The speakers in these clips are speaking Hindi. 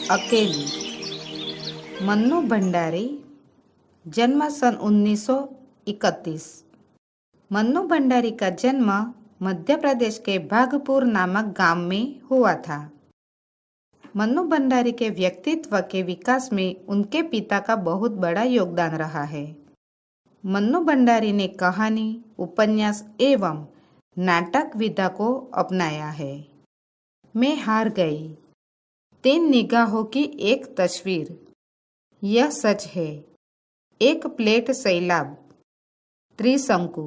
अकेली। मन्नू भंडारी, जन्म सन 1931। मन्नू भंडारी का जन्म मध्य प्रदेश के भागपुर नामक गांव में हुआ था। मन्नू भंडारी के व्यक्तित्व के विकास में उनके पिता का बहुत बड़ा योगदान रहा है। मन्नू भंडारी ने कहानी, उपन्यास एवं नाटक विधा को अपनाया है। मैं हार गई, 3 निगाहों की एक तस्वीर, यह सच है, एक प्लेट सैलाब, त्रिशंकु,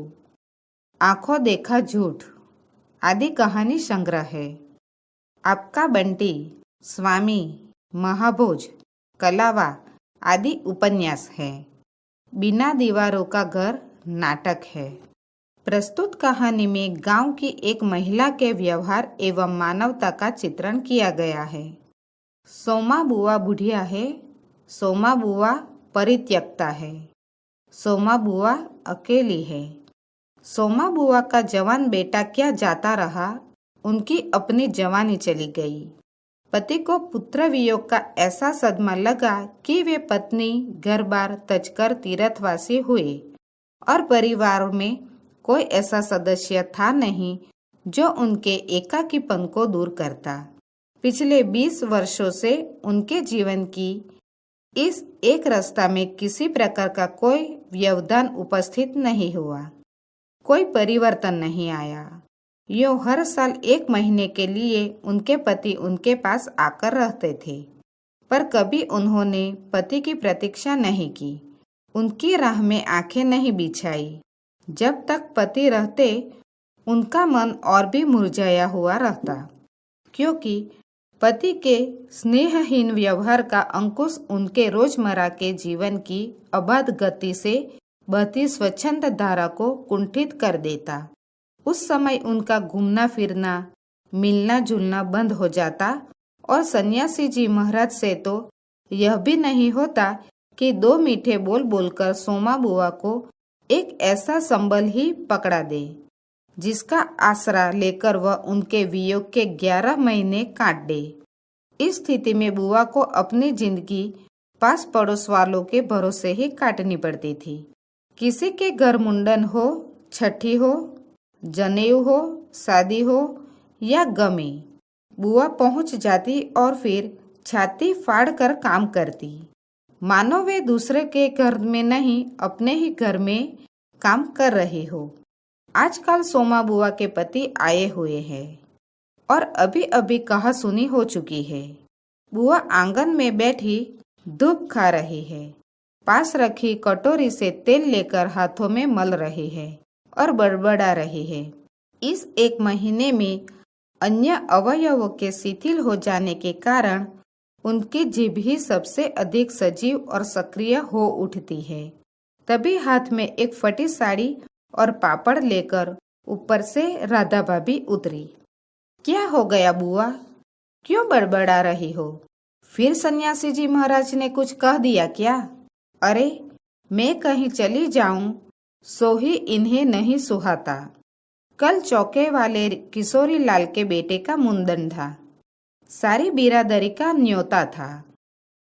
आंखों देखा झूठ आदि कहानी संग्रह है। आपका बंटी, स्वामी, महाभोज, कलावा आदि उपन्यास है। बिना दीवारों का घर नाटक है। प्रस्तुत कहानी में गांव की एक महिला के व्यवहार एवं मानवता का चित्रण किया गया है। सोमा बुआ बुढ़िया है, सोमा बुआ परित्यक्ता है, सोमा बुआ अकेली है। सोमा बुआ का जवान बेटा क्या जाता रहा, उनकी अपनी जवानी चली गई। पति को पुत्र वियोग का ऐसा सदमा लगा कि वे पत्नी घर बार तजकर तीर्थवासी हुए और परिवार में कोई ऐसा सदस्य था नहीं जो उनके एकाकीपन को दूर करता। पिछले 20 वर्षों से उनके जीवन की इस एक रास्ता में किसी प्रकार का कोई व्यवधान उपस्थित नहीं हुआ, कोई परिवर्तन नहीं आया। यो हर साल 1 महीने के लिए उनके पति उनके पास आकर रहते थे, पर कभी उन्होंने पति की प्रतीक्षा नहीं की, उनकी राह में आंखें नहीं बिछाई। जब तक पति रहते उनका मन और भी मुरझाया हुआ रहता, क्योंकि पति के स्नेहहीन व्यवहार का अंकुश उनके रोजमर्रा के जीवन की अबाध गति से बहती स्वच्छंद धारा को कुंठित कर देता। उस समय उनका घूमना फिरना, मिलना जुलना बंद हो जाता और सन्यासी जी महाराज से तो यह भी नहीं होता कि 2 मीठे बोल बोलकर सोमा बुआ को एक ऐसा संबल ही पकड़ा दे जिसका आसरा लेकर वह उनके वियोग के 11 महीने काट दे। इस स्थिति में बुआ को अपनी जिंदगी पास पड़ोस वालों के भरोसे ही काटनी पड़ती थी। किसी के घर मुंडन हो, छठी हो, जनेऊ हो, शादी हो या गमी, बुआ पहुंच जाती और फिर छाती फाड़ कर काम करती, मानो वे दूसरे के घर में नहीं अपने ही घर में काम कर रही हो। आजकल सोमा बुआ के पति आए हुए हैं और अभी अभी कहा सुनी हो चुकी है। बुआ आंगन में बैठी धूप खा रही है, पास रखी कटोरी से तेल लेकर हाथों में मल रही है और बड़बड़ा रही है। इस 1 महीने में अन्य अवयवों के शिथिल हो जाने के कारण उनकी जीभ ही सबसे अधिक सजीव और सक्रिय हो उठती है। तभी हाथ में एक फटी साड़ी और पापड़ लेकर ऊपर से राधा भाभी उतरी। क्या हो गया बुआ, क्यों बड़बड़ा रही हो? फिर सन्यासी जी महाराज ने कुछ कह दिया क्या? अरे मैं कहीं चली जाऊं सो ही इन्हें नहीं सुहाता। कल चौके वाले किशोरी लाल के बेटे का मुंडन था, सारी बिरादरी का न्योता था।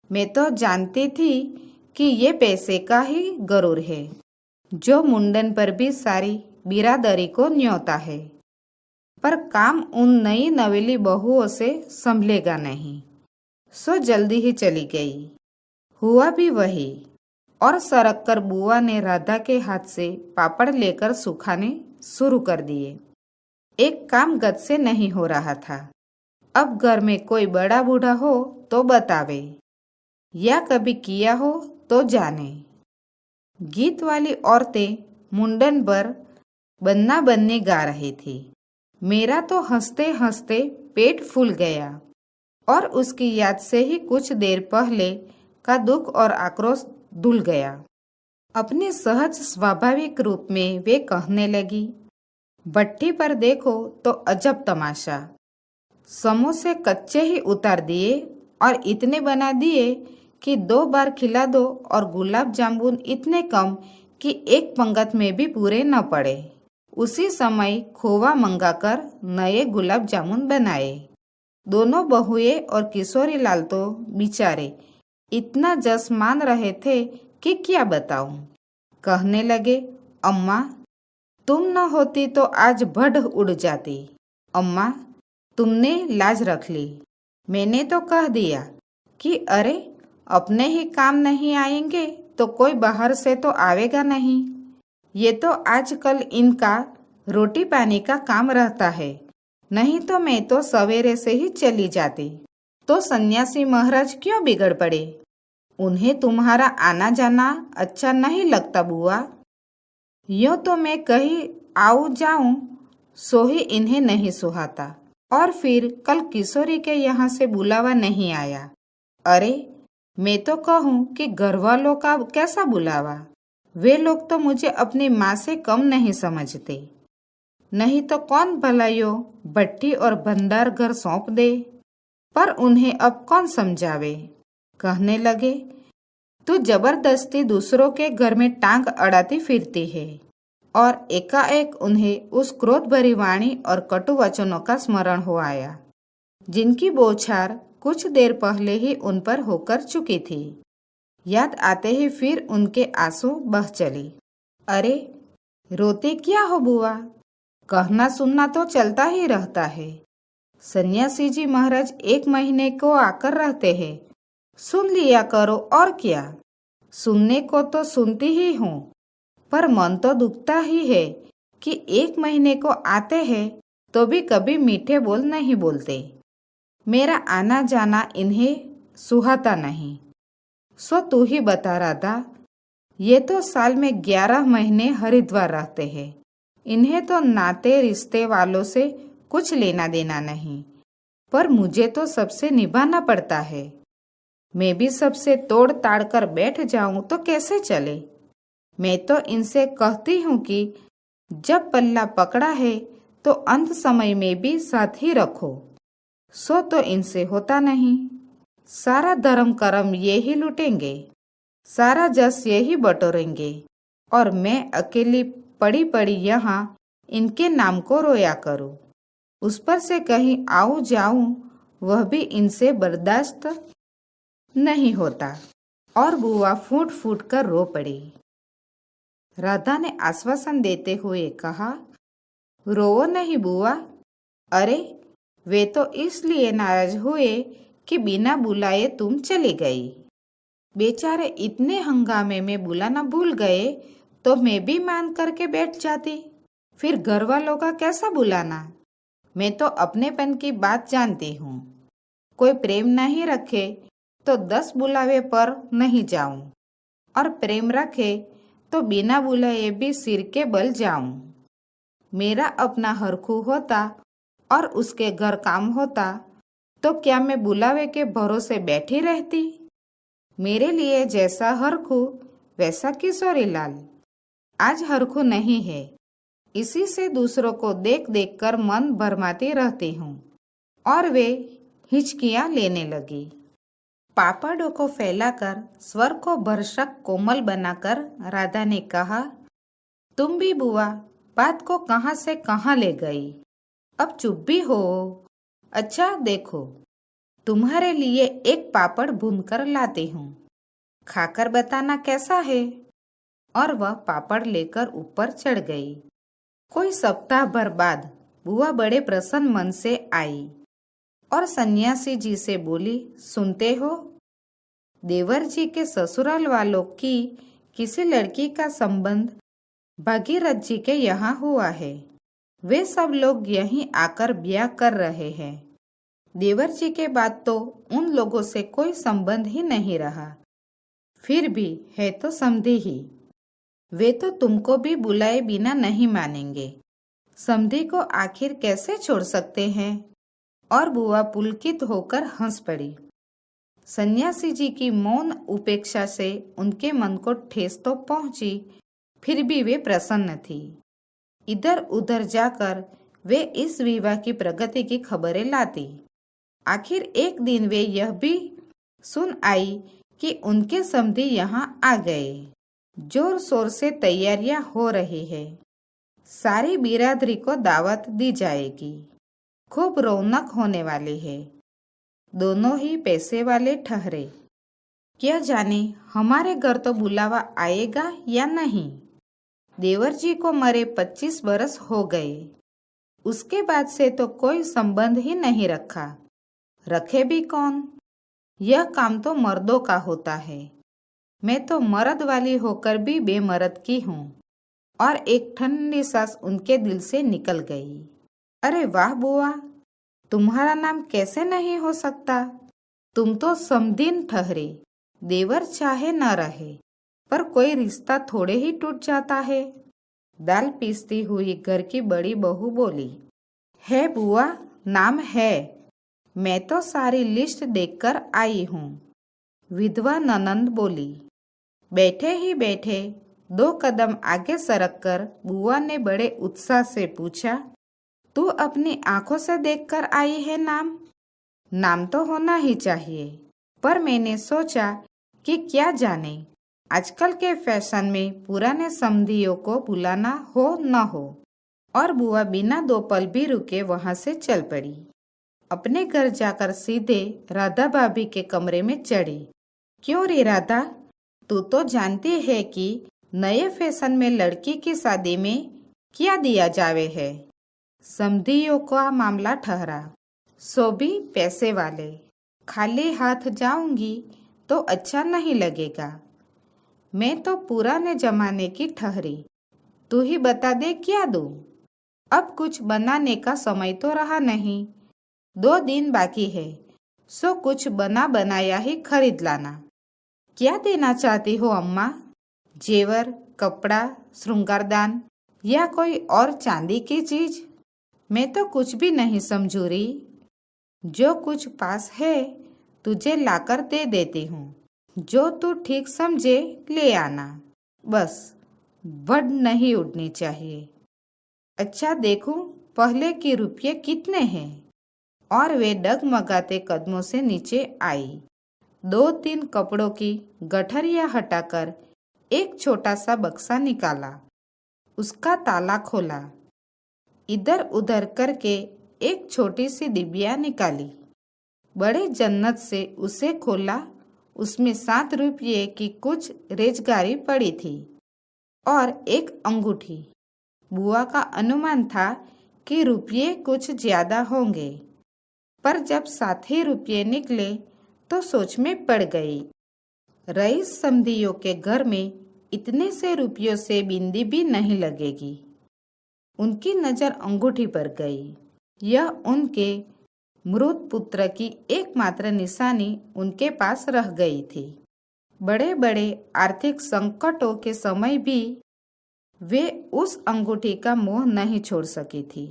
मैं तो जानती थी कि ये पैसे का ही गरूर है जो मुंडन पर भी सारी बिरादरी को न्योता है, पर काम उन नई नवेली बहुओं से संभलेगा नहीं, सो जल्दी ही चली गई। हुआ भी वही, और सरक कर बुआ ने राधा के हाथ से पापड़ लेकर सुखाने शुरू कर दिए। एक काम गत से नहीं हो रहा था। अब घर में कोई बड़ा बूढ़ा हो तो बतावे, या कभी किया हो तो जाने। गीत वाली औरतें मुंडन पर बन्ना बन्नी गा रही थी। मेरा तो हंसते हंसते पेट फूल गया और उसकी याद से ही कुछ देर पहले का दुख और आक्रोश धुल गया। अपने सहज स्वाभाविक रूप में वे कहने लगी, भट्ठी पर देखो तो अजब तमाशा, समोसे कच्चे ही उतार दिए और इतने बना दिए कि 2 बार खिला दो, और गुलाब जामुन इतने कम कि एक पंगत में भी पूरे न पड़े। उसी समय खोवा मंगाकर नए गुलाब जामुन बनाए। दोनों बहुए और किशोरी लाल तो बेचारे इतना जस मान रहे थे कि क्या बताऊं। कहने लगे, अम्मा तुम न होती तो आज भड़ उड़ जाती। अम्मा तुमने लाज रख ली। मैंने तो कह दिया कि अरे अपने ही काम नहीं आएंगे तो कोई बाहर से तो आवेगा नहीं। ये तो आजकल इनका रोटी पानी का काम रहता है, नहीं तो मैं तो सवेरे से ही चली जाती। तो सन्यासी महाराज क्यों बिगड़ पड़े? उन्हें तुम्हारा आना जाना अच्छा नहीं लगता बुआ? यूँ तो मैं कहीं आऊँ जाऊँ सो ही इन्हें नहीं सुहाता। और फिर कल किशोरी के यहाँ से बुलावा नहीं आया। अरे मैं तो कहूँ कि घर वालों का कैसा बुलावा? वे लोग तो मुझे अपनी माँ से कम नहीं समझते। नहीं तो कौन भलायो भट्टी और भंडार घर सौंप दे। पर उन्हें अब कौन समझावे। कहने लगे, तू जबरदस्ती दूसरों के घर में टांग अड़ाती फिरती है। और एकाएक उन्हें उस क्रोध भरी वाणी और कटु वचनों का स्मरण हो आया, जिनकी बौछार कुछ देर पहले ही उन पर होकर चुकी थी। याद आते ही फिर उनके आंसू बह चली। अरे रोते क्या हो बुआ? कहना सुनना तो चलता ही रहता है। सन्यासी जी महाराज 1 महीने को आकर रहते हैं, सुन लिया करो और क्या। सुनने को तो सुनती ही हूँ, पर मन तो दुखता ही है कि 1 महीने को आते हैं तो भी कभी मीठे बोल नहीं बोलते। मेरा आना जाना इन्हें सुहाता नहीं। सो तू ही बता राधा, ये तो साल में 11 महीने हरिद्वार रहते हैं। इन्हें तो नाते रिश्ते वालों से कुछ लेना देना नहीं, पर मुझे तो सबसे निभाना पड़ता है। मैं भी सबसे तोड़ ताड़ कर बैठ जाऊं तो कैसे चले। मैं तो इनसे कहती हूँ कि जब पल्ला पकड़ा है तो अंत समय में भी साथ ही रखो। सो तो इनसे होता नहीं। सारा धर्म कर्म ये ही लूटेंगे, सारा जस ये ही बटोरेंगे, और मैं अकेली पड़ी पड़ी यहाँ इनके नाम को रोया करूं। उस पर से कहीं आऊं जाऊं वह भी इनसे बर्दाश्त नहीं होता। और बुआ फूट फूट कर रो पड़ी। राधा ने आश्वासन देते हुए कहा, रोओ नहीं बुआ। अरे वे तो इसलिए नाराज हुए कि बिना बुलाए तुम चली गई। बेचारे इतने हंगामे में बुलाना भूल गए तो मैं भी मान करके बैठ जाती। फिर घर वालों का कैसा बुलाना। मैं तो अपनेपन की बात जानती हूँ। कोई प्रेम नहीं रखे तो 10 बुलावे पर नहीं जाऊं, और प्रेम रखे तो बिना बुलाए भी सिर के बल जाऊं। मेरा अपना हरखू होता और उसके घर काम होता तो क्या मैं बुलावे के भरोसे बैठी रहती। मेरे लिए जैसा हरखू वैसा किशोरी लाल। आज हरखू नहीं है, इसी से दूसरों को देख देख कर मन भरमाती रहती हूँ। और वे हिचकियाँ लेने लगी। पापड़ों को फैलाकर स्वर को भरसक कोमल बनाकर राधा ने कहा, तुम भी बुआ बात को कहाँ से कहाँ ले गई। अब चुप भी हो। अच्छा देखो, तुम्हारे लिए एक पापड़ भूनकर लाती हूँ, खाकर बताना कैसा है। और वह पापड़ लेकर ऊपर चढ़ गई। कोई सप्ताह भर बाद बुआ बड़े प्रसन्न मन से आई और सन्यासी जी से बोली, सुनते हो, देवर जी के ससुराल वालों की किसी लड़की का संबंध भागीरथ जी के यहाँ हुआ है। वे सब लोग यहीं आकर ब्याह कर रहे हैं। देवर जी के बाद तो उन लोगों से कोई संबंध ही नहीं रहा। फिर भी है तो समधी ही। वे तो तुमको भी बुलाए बिना नहीं मानेंगे। समधी को आखिर कैसे छोड़ सकते हैं। और बुआ पुलकित होकर हंस पड़ी। सन्यासी जी की मौन उपेक्षा से उनके मन को ठेस तो पहुंची, फिर भी वे प्रसन्न थी। इधर उधर जाकर वे इस विवाह की प्रगति की खबरें लाती। आखिर एक दिन वे यह भी सुन आई कि उनके समधी यहाँ आ गए। जोर शोर से तैयारियां हो रही है। सारी बिरादरी को दावत दी जाएगी। खूब रौनक होने वाली है। दोनों ही पैसे वाले ठहरे। क्या जाने हमारे घर तो बुलावा आएगा या नहीं। देवर जी को मरे 25 बरस हो गए। उसके बाद से तो कोई संबंध ही नहीं रखा। रखे भी कौन? यह काम तो मर्दों का होता है। मैं तो मर्द वाली होकर भी बेमर्द की हूँ। और एक ठंडी सांस उनके दिल से निकल गई। अरे वाह बुआ, तुम्हारा नाम कैसे नहीं हो सकता? तुम तो समधिन ठहरे। देवर चाहे न रहे, पर कोई रिश्ता थोड़े ही टूट जाता है। दाल पीसती हुई घर की बड़ी बहू बोली। है बुआ, नाम है। मैं तो सारी लिस्ट देखकर आई हूँ। विधवा ननंद बोली। बैठे ही बैठे 2 कदम आगे सरक कर बुआ ने बड़े उत्साह से पूछा, तू अपनी आंखों से देखकर आई है नाम? नाम तो होना ही चाहिए, पर मैंने सोचा कि क्या जाने आजकल के फैशन में पुराने समधियों को बुलाना हो न हो। और बुआ बिना 2 पल भी रुके वहां से चल पड़ी। अपने घर जाकर सीधे राधा भाभी के कमरे में चढ़ी। क्यों रे राधा, तू तो जानती है कि नए फैशन में लड़की की शादी में क्या दिया जावे है। समधियों का मामला ठहरा, सो भी पैसे वाले। खाली हाथ जाऊंगी तो अच्छा नहीं लगेगा। मैं तो पुराने जमाने की ठहरी। तू ही बता दे क्या दूं? अब कुछ बनाने का समय तो रहा नहीं। 2 दिन बाकी है, सो कुछ बना बनाया ही खरीद लाना। क्या देना चाहती हो अम्मा? जेवर, कपड़ा, श्रृंगारदान या कोई और चांदी की चीज? मैं तो कुछ भी नहीं समझू रही। जो कुछ पास है तुझे लाकर दे देती हूँ। जो तू ठीक समझे ले आना। बस बढ़ नहीं उड़नी चाहिए। अच्छा देखूं पहले कि रुपये कितने हैं। और वे डगमगाते कदमों से नीचे आई। 2-3 कपड़ों की गठरियां हटाकर एक छोटा सा बक्सा निकाला। उसका ताला खोला। इधर उधर करके एक छोटी सी डिबिया निकाली। बड़े जन्नत से उसे खोला। उसमें 7 रुपये की कुछ रेजगारी पड़ी थी और एक अंगूठी। बुआ का अनुमान था कि रुपये कुछ ज्यादा होंगे, पर जब 7 ही रुपये निकले तो सोच में पड़ गई। रईस समधियों के घर में इतने से रुपयों से बिंदी भी नहीं लगेगी। उनकी नजर अंगूठी पर गई। यह उनके मृत पुत्र की एकमात्र निशानी उनके पास रह गई थी। बड़े बड़े आर्थिक संकटों के समय भी वे उस अंगूठी का मोह नहीं छोड़ सकी थी।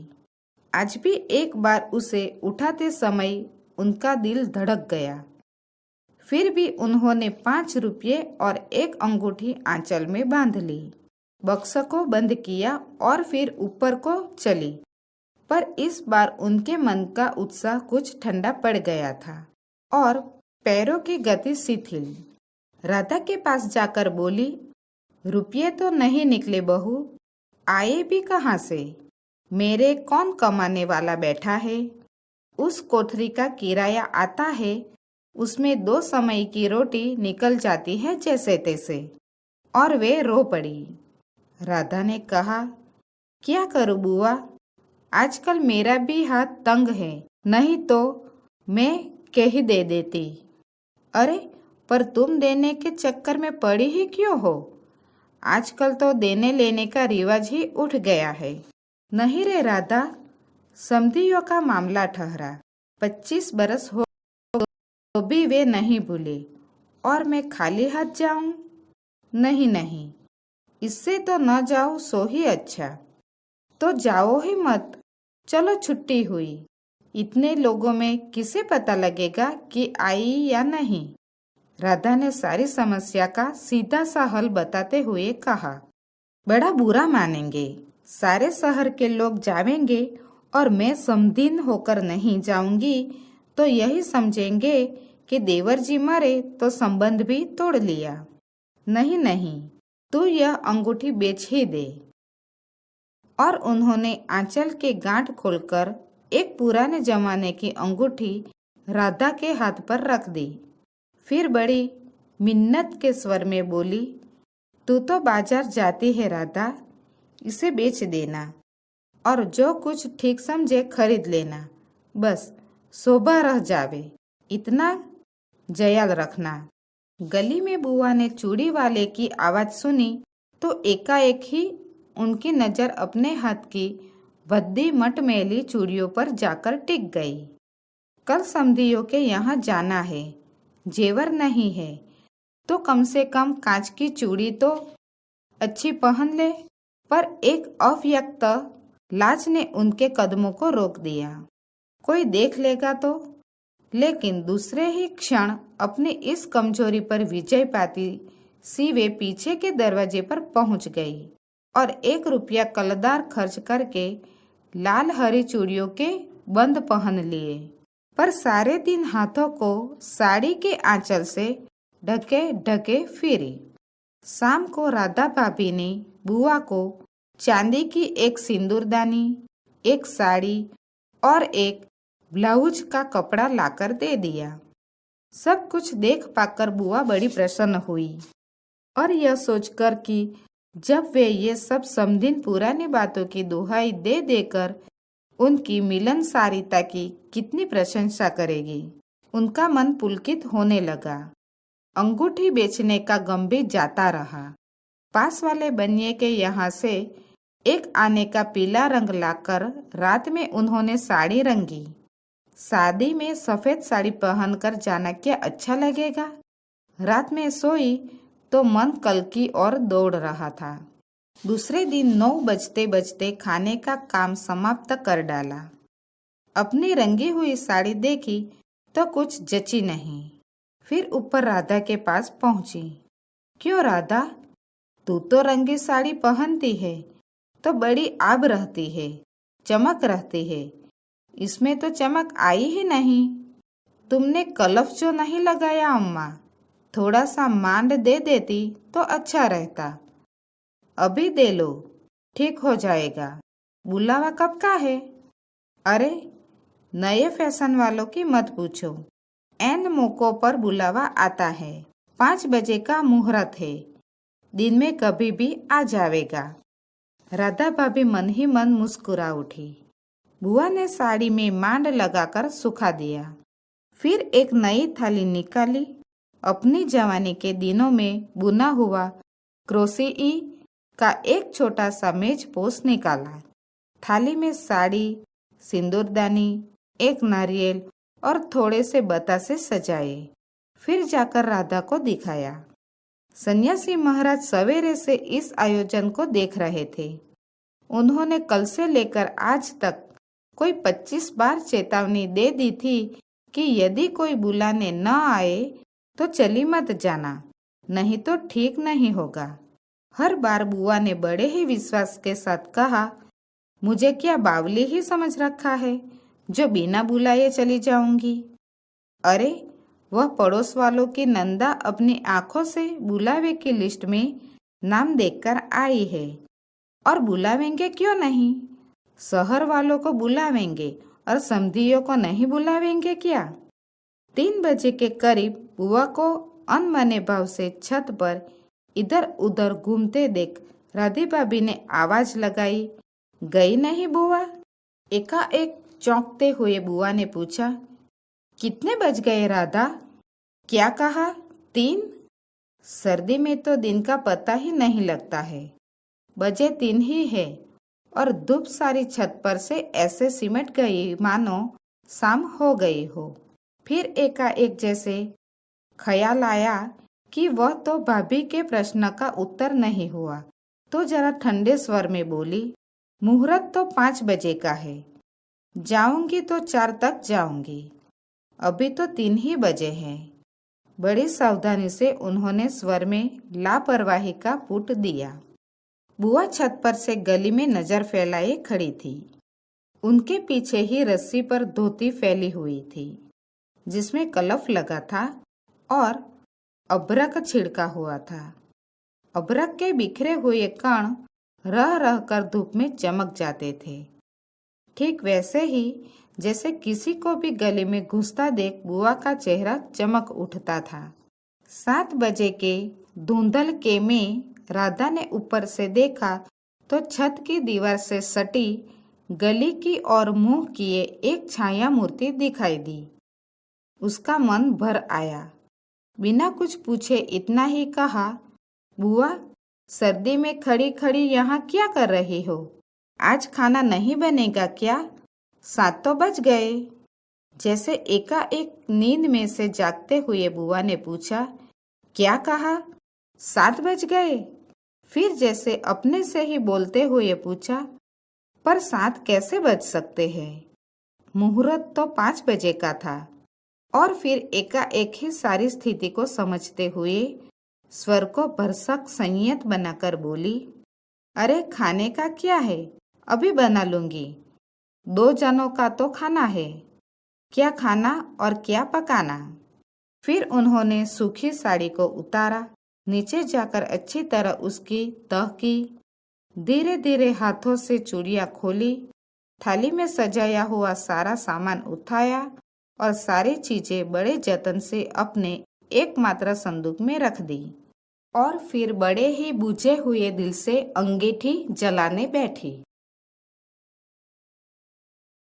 आज भी एक बार उसे उठाते समय उनका दिल धड़क गया। फिर भी उन्होंने 5 रुपये और एक अंगूठी आंचल में बांध ली। बक्स को बंद किया और फिर ऊपर को चली। पर इस बार उनके मन का उत्साह कुछ ठंडा पड़ गया था और पैरों की गति शिथिल। राधा के पास जाकर बोली, रुपये तो नहीं निकले बहू, आए भी कहाँ से? मेरे कौन कमाने वाला बैठा है? उस कोठरी का किराया आता है, उसमें 2 समय की रोटी निकल जाती है जैसे तैसे। और वे रो पड़ी। राधा ने कहा, क्या करूं बुआ, आजकल मेरा भी हाथ तंग है, नहीं तो मैं कह दे देती। अरे पर तुम देने के चक्कर में पड़ी ही क्यों हो? आजकल तो देने लेने का रिवाज ही उठ गया है। नहीं रे राधा, समधियों का मामला ठहरा। 25 बरस हो तो भी वे नहीं भूले और मैं खाली हाथ जाऊं? नहीं नहीं, इससे तो न जाऊं सो ही अच्छा। तो जाओ ही मत, चलो छुट्टी हुई। इतने लोगों में किसे पता लगेगा कि आई या नहीं? राधा ने सारी समस्या का सीधा सा हल बताते हुए कहा। बड़ा बुरा मानेंगे, सारे शहर के लोग जावेंगे और मैं समधिन होकर नहीं जाऊंगी तो यही समझेंगे कि देवर जी मरे तो संबंध भी तोड़ लिया। नहीं नहीं, तू यह अंगूठी बेच ही दे। और उन्होंने आंचल के गांठ खोलकर एक पुराने जमाने की अंगूठी राधा के हाथ पर रख दी। फिर बड़ी मिन्नत के स्वर में बोली, तू तो बाजार जाती है राधा, इसे बेच देना और जो कुछ ठीक समझे खरीद लेना, बस शोभा रह जावे, इतना ख्याल रखना। गली में बुआ ने चूड़ी वाले की आवाज सुनी तो एकाएक ही उनकी नजर अपने हाथ की भद्दी मटमैली चूड़ियों पर जाकर टिक गई। कल समधियों के यहाँ जाना है, जेवर नहीं है तो कम से कम कांच की चूड़ी तो अच्छी पहन ले। पर एक अव्यक्त लाज ने उनके कदमों को रोक दिया। कोई देख लेगा तो। लेकिन दूसरे ही क्षण अपनी इस कमजोरी पर विजय पाती सी वे पीछे के दरवाजे पर पहुंच गई और 1 रुपया कलदार खर्च करके लाल हरी चूड़ियों के बंद पहन लिए। पर सारे दिन हाथों को साड़ी के आंचल से ढके ढके फिरी। शाम को राधा भाभी ने बुआ को चांदी की एक सिंदूरदानी, एक साड़ी और एक ब्लाउज का कपड़ा लाकर दे दिया। सब कुछ देख पाकर बुआ बड़ी प्रसन्न हुई और यह सोचकर कि जब वे ये सब समधिन पुरानी बातों की दुहाई दे देकर उनकी मिलनसारिता की कितनी प्रशंसा करेगी, उनका मन पुलकित होने लगा। अंगूठी बेचने का गम भी जाता रहा। पास वाले बनिए के यहाँ से एक आने का पीला रंग लाकर रात में उन्होंने साड़ी रंगी। शादी में सफेद साड़ी पहनकर जाना क्या अच्छा लगेगा। रात में सोई तो मन कल की ओर दौड़ रहा था। दूसरे दिन 9 बजते बजते खाने का काम समाप्त कर डाला। अपनी रंगी हुई साड़ी देखी तो कुछ जची नहीं। फिर ऊपर राधा के पास पहुंची। क्यों राधा, तू तो रंगी साड़ी पहनती है तो बड़ी आब रहती है, चमक रहती है। इसमें तो चमक आई ही नहीं। तुमने कलफ जो नहीं लगाया अम्मा, थोड़ा सा मांड दे देती तो अच्छा रहता। अभी दे लो, ठीक हो जाएगा। बुलावा कब का है? अरे नए फैशन वालों की मत पूछो, एन मौकों पर बुलावा आता है। 5 बजे का मुहूर्त है, दिन में कभी भी आ जाएगा। राधा भाभी मन ही मन मुस्कुरा उठी। बुआ ने साड़ी में मांड लगाकर सुखा दिया। फिर एक नई थाली निकाली। अपनी जवानी के दिनों में बुना हुआ क्रोशिया का एक छोटा सा मेज पोस निकाला। थाली में साड़ी, सिंदूरदानी, एक नारियल और थोड़े से बतासे सजाए। फिर जाकर राधा को दिखाया। सन्यासी महाराज सवेरे से इस आयोजन को देख रहे थे। उन्होंने कल से लेकर आज तक कोई 25 बार चेतावनी दे दी थी कि यदि कोई बुलाने न आए तो चली मत जाना, नहीं तो ठीक नहीं होगा। हर बार बुआ ने बड़े ही विश्वास के साथ कहा, मुझे क्या बावली ही समझ रखा है जो बिना बुलाए चली जाऊंगी। अरे वह पड़ोस वालों की नंदा अपनी आंखों से बुलावे की लिस्ट में नाम देखकर आई है और बुलावेंगे क्यों नहीं। शहर वालों को बुलावेंगे और समधियों को नहीं बुलावेंगे क्या? 3 बजे के करीब बुआ को अनमने भाव से छत पर इधर उधर घूमते देख राधी भाभी ने आवाज लगाई, गई नहीं बुआ? एकाएक चौंकते हुए बुआ ने पूछा, कितने बज गए राधा? क्या कहा? 3? सर्दी में तो दिन का पता ही नहीं लगता है। बजे 3 ही है और धूप सारी छत पर से ऐसे सिमट गई मानो शाम हो गई हो। फिर एकाएक जैसे ख्याल आया कि वह तो भाभी के प्रश्न का उत्तर नहीं हुआ, तो जरा ठंडे स्वर में बोली, मुहूर्त तो 5 बजे का है। जाऊंगी तो 4 तक जाऊंगी, अभी तो 3 ही बजे हैं। बड़ी सावधानी से उन्होंने स्वर में लापरवाही का पुट दिया। बुआ छत पर से गली में नजर फैलाए खड़ी थी। उनके पीछे ही रस्सी पर धोती फैली हुई थी जिसमें कलफ लगा था और अभ्रक छिड़का हुआ था। अभ्रक के बिखरे हुए कण रह रह कर धूप में चमक जाते थे। ठीक वैसे ही जैसे किसी को भी गले में घुसता देख बुआ का चेहरा चमक उठता था। 7 बजे के धुंधलके में राधा ने ऊपर से देखा तो छत की दीवार से सटी गली की ओर मुंह किए एक छाया मूर्ति दिखाई दी। उसका मन भर आया। बिना कुछ पूछे इतना ही कहा, बुआ, सर्दी में खड़ी खड़ी यहाँ क्या कर रही हो? आज खाना नहीं बनेगा क्या? 7 तो बज गए। जैसे एकाएक नींद में से जागते हुए बुआ ने पूछा, क्या कहा? 7 बज गए? फिर जैसे अपने से ही बोलते हुए पूछा, पर 7 कैसे बज सकते हैं? मुहूर्त तो 5 बजे का था। और फिर एकाएक ही सारी स्थिति को समझते हुए स्वर को भरसक संयत बनाकर बोली, अरे खाने का क्या है, अभी बना लूंगी। 2 जनों का तो खाना है, क्या खाना और क्या पकाना। फिर उन्होंने सूखी साड़ी को उतारा, नीचे जाकर अच्छी तरह उसकी तह की, धीरे धीरे हाथों से चूड़ियाँ खोली, थाली में सजाया हुआ सारा सामान उठाया और सारी चीजें बड़े जतन से अपने एकमात्र संदूक में रख दी और फिर बड़े ही बुझे हुए दिल से अंगीठी जलाने बैठी।